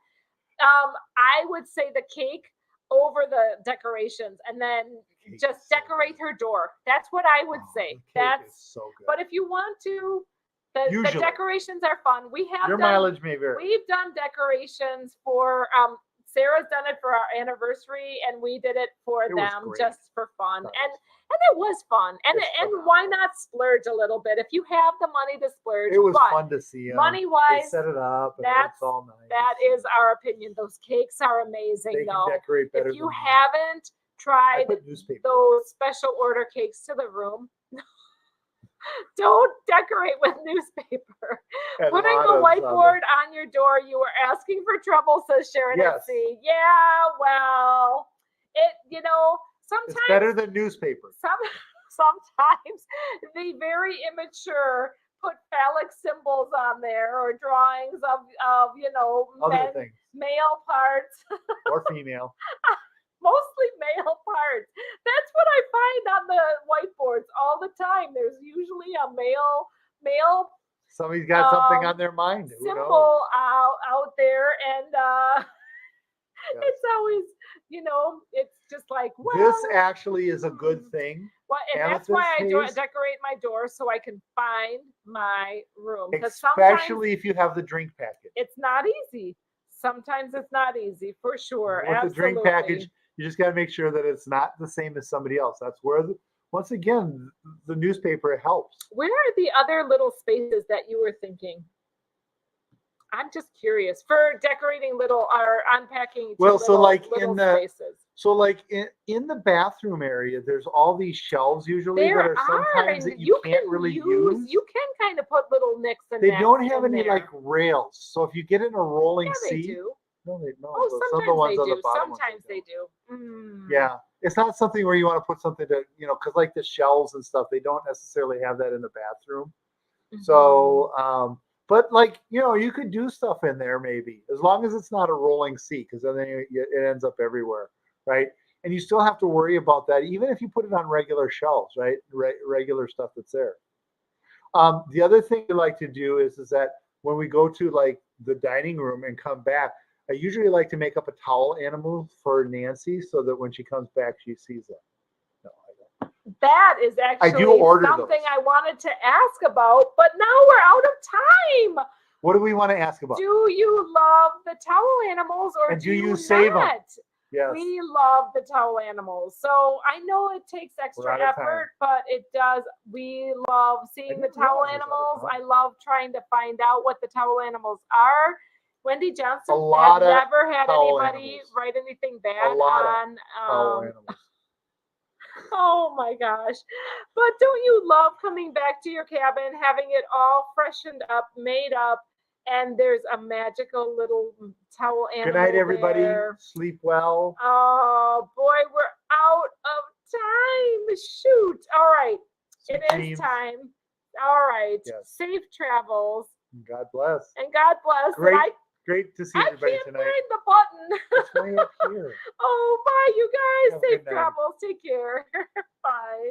I would say the cake over the decorations, and then Cake just is so decorate good. her door. That's what I would Oh, say. the cake That's. is so good. But if you want to, the Usually. decorations are fun. We have Your done, mileage may vary. we've done decorations for Sarah's done it for our anniversary, and we did it for It was them great. just for fun. Thought And it it was fun. And It's and why phenomenal. not splurge a little bit if you have the money to splurge? It was but fun to see them. money They wise, set it up and that's- it's all nice. that is our opinion. Those cakes are amazing, They can though. decorate better If you than me. haven't I tried put newspaper. those special order cakes to the room, Don't decorate with newspaper. And Putting a lot of whiteboard on your door, you were asking for trouble, says Sharon Yes. at C. Yeah, well, It's sometimes better than newspaper. sometimes the very immature put phallic symbols on there or drawings of Other things. male parts, Or female. mostly male parts. That's what I find on the whiteboards all the time. There's usually a male Somebody's got something on their mind. Who knows? symbol out there, and Yes. it's always, it's just like, well, This actually is a good thing. well, and that's why I Amethyst haze. decorate my door so I can find my room. Because sometimes Especially if you have the drink package. it's not easy. Sometimes it's not easy, for sure. With Absolutely. the drink package, you just got to make sure that it's not the same as somebody else. That's where, once again, the newspaper helps. Where are the other little spaces that you were thinking? I'm just curious for decorating little or unpacking. Well, so like little in the spaces. So like in the bathroom area, there's all these shelves usually that are sometimes and that you can't really use. You can kind of put little nicks in They that don't have in any there. like rails. So if you get in a rolling Yeah, they seat, do. no, they no. Oh, some of the ones sometimes they on the do. bottom ones Sometimes they don't. do. Yeah, it's not something where you want to put something to, because like the shelves and stuff, they don't necessarily have that in the bathroom. So, but like, you could do stuff in there maybe, as long as it's not a rolling seat, because then it ends up everywhere, right? And you still have to worry about that, even if you put it on regular shelves, right? Regular stuff that's there. The other thing I like to do is that when we go to like the dining room and come back, I usually like to make up a towel animal for Nancy so that when she comes back, she sees it. No, I don't. That is actually something those. I wanted to ask about, but now we're out of time. What do we want to ask about? Do you love the towel animals or And do you save them? not? Yes. We love the towel animals. So I know it takes extra effort, but it does. We love seeing the towel animals. I love trying to find out what the towel animals are. Wendy Johnson has never had anybody write anything bad on towel animals. Oh my gosh. But don't you love coming back to your cabin, having it all freshened up, made up, and there's a magical little towel animal. Good night, everybody. There. Sleep well. Oh boy, we're out of time. Shoot. All right. It is time. All right. Yes. Safe travels. God bless. And God bless. Great to see everybody tonight. I can't find the button. It's way up here. Oh, bye, you guys. Have a Safe good night. travels. Take care. Bye.